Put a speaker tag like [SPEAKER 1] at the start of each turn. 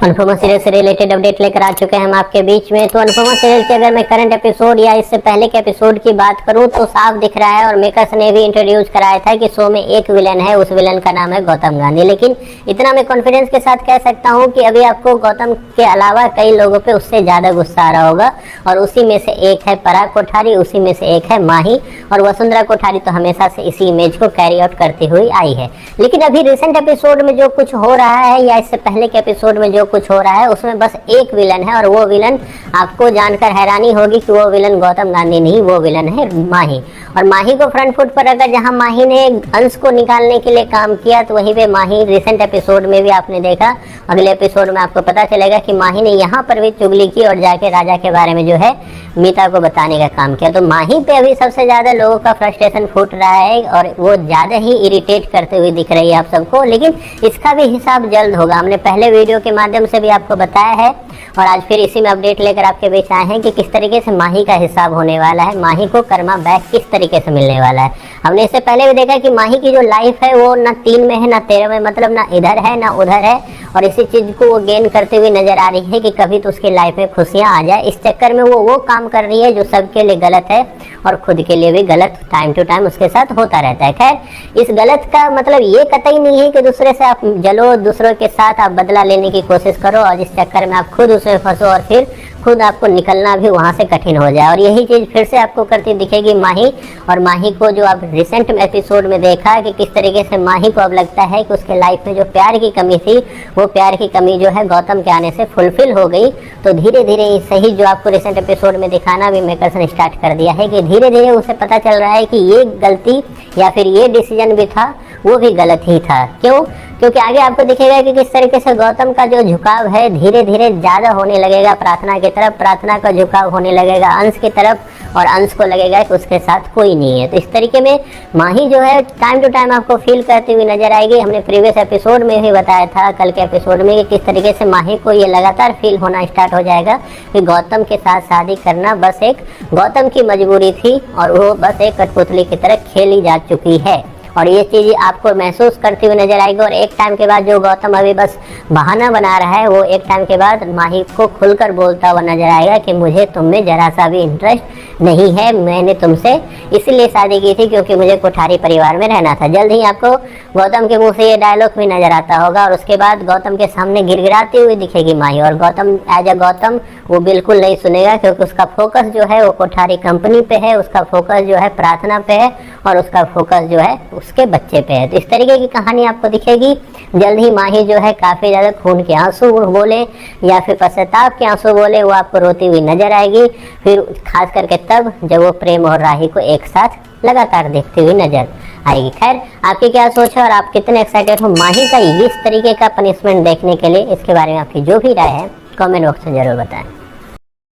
[SPEAKER 1] Anupama serial से related update लेकर आ चुके हैं हम आपके बीच में। तो अनुपमा सीरियल के अगर मैं करंट एपिसोड या इससे पहले के एपिसोड की बात करूं तो साफ दिख रहा है, और मेकर्स ने भी इंट्रोड्यूस कराया था कि शो में एक विलन है, उस विलन का नाम है गौतम गांधी। लेकिन इतना मैं कॉन्फिडेंस के साथ कह सकता हूं कि अभी आपको गौतम के अलावा कई लोगों पे उससे ज्यादा गुस्सा आ रहा होगा, और उसी में से एक है पराग कोठारी, उसी में से एक है माही, और वसुंधरा कोठारी तो हमेशा से इसी इमेज को कैरी आउट करती हुई आई है। लेकिन अभी रिसेंट एपिसोड में जो कुछ हो रहा है या इससे पहले के एपिसोड में जो कुछ हो रहा है उसमें बस एक विलन है, और वो विलन आपको जानकर हैरानी होगी कि वो विलन गौतम गांधी नहीं, वो विलन है माही। और माही को फ्रंट फुट पर अगर जहां माही ने अंश को निकालने के लिए काम किया तो वहीं पे माही रिसेंट एपिसोड में भी आपने देखा, अगले एपिसोड में आपको पता चलेगा कि माही ने यहाँ पर भी चुगली की और जाके राजा के बारे में जो है मीता को बताने का काम किया। तो माही पे अभी सबसे ज्यादा लोगों का फ्रस्ट्रेशन फूट रहा है और वो ज्यादा ही इरिटेट करते हुए दिख रही है आप सबको। लेकिन इसका भी हिसाब जल्द होगा, हमने पहले वीडियो के माध्यम से भी आपको बताया है, और आज फिर इसी में अपडेट लेकर आपके बीच आए हैं कि किस तरीके से माही का हिसाब होने वाला है, माही को कर्मा बैक किस तरीके से मिलने वाला है। हमने इससे पहले भी देखा कि माही की जो लाइफ है वो ना 3 में है ना 13 में, मतलब ना इधर है ना उधर है, और इसी चीज को वो गेन करते हुए नजर आ रही है कि कभी तो उसकी लाइफ में खुशियां आ जाए। इस चक्कर में वो काम कर रही है जो सबके लिए गलत है और खुद के लिए भी गलत टाइम टू टाइम उसके साथ होता रहता है। खैर, इस गलत का मतलब ये कतई नहीं है कि दूसरे से आप जलो, दूसरों के साथ आप बदला लेने की कोशिश करो और इस चक्कर में आप खुद उसमें फंसो और फिर खुद आपको निकलना भी वहां से कठिन हो जाए। और यही चीज फिर से आपको करती दिखेगी माही। और माही को जो आप रिसेंट एपिसोड में देखा कि किस तरीके से माही को अब लगता है कि उसके लाइफ में जो प्यार की कमी थी वो प्यार की कमी जो है गौतम के आने से फुलफिल हो गई। तो धीरे धीरे सही जो आपको रिसेंट एपिसोड में दिखाना भी मेकर्स ने स्टार्ट कर दिया है कि धीरे धीरे उसे पता चल रहा है कि ये गलती या फिर ये डिसीजन भी था वो भी गलत ही था। क्यों? क्योंकि आगे आपको दिखेगा कि किस तरीके से गौतम का जो झुकाव है धीरे धीरे ज्यादा होने लगेगा प्रार्थना की तरफ, प्रार्थना का झुकाव होने लगेगा अंश की तरफ, और अंश को लगेगा कि उसके साथ कोई नहीं है। तो इस तरीके में माही जो है टाइम टू टाइम आपको फील करती हुई नजर आएगी। हमने प्रीवियस एपिसोड में भी बताया था, कल के एपिसोड में, कि किस तरीके से माही को ये लगातार फील होना स्टार्ट हो जाएगा कि गौतम के साथ शादी करना बस एक गौतम की मजबूरी थी और वो बस एक कठपुतली की तरह खेली जा चुकी है। और ये चीज़ आपको महसूस करती हुई नजर आएगी। और एक टाइम के बाद जो गौतम अभी बस बहाना बना रहा है वो एक टाइम के बाद माही को खुलकर बोलता हुआ नजर आएगा कि मुझे तुम में जरा सा भी इंटरेस्ट नहीं है, मैंने तुमसे इसलिए शादी की थी क्योंकि मुझे कोठारी परिवार में रहना था। जल्द ही आपको गौतम के मुंह से ये डायलॉग भी नजर आता होगा और उसके बाद गौतम के सामने गिड़गिड़ाती हुई दिखेगी माही। और गौतम एज अ गौतम वो बिल्कुल नहीं सुनेगा क्योंकि उसका फोकस जो है वो कोठारी कंपनी पे है, उसका फोकस जो है प्रार्थना पे है, और उसका फोकस जो है उसके बच्चे पे है। तो इस तरीके की कहानी आपको दिखेगी। जल्द ही माही जो है काफी ज्यादा खून के आंसू बोले या फिर पश्चाताप के आंसू बोले वो आपको रोती हुई नजर आएगी, फिर खास करके तब जब वो प्रेम और राही को एक साथ लगातार देखती हुई नजर आएगी। खैर, आपकी क्या सोच है और आप कितने एक्साइटेड हो माही का इस तरीके का पनिशमेंट देखने के लिए? इसके बारे में आपकी जो भी राय है कमेंट बॉक्स में जरूर बताएं।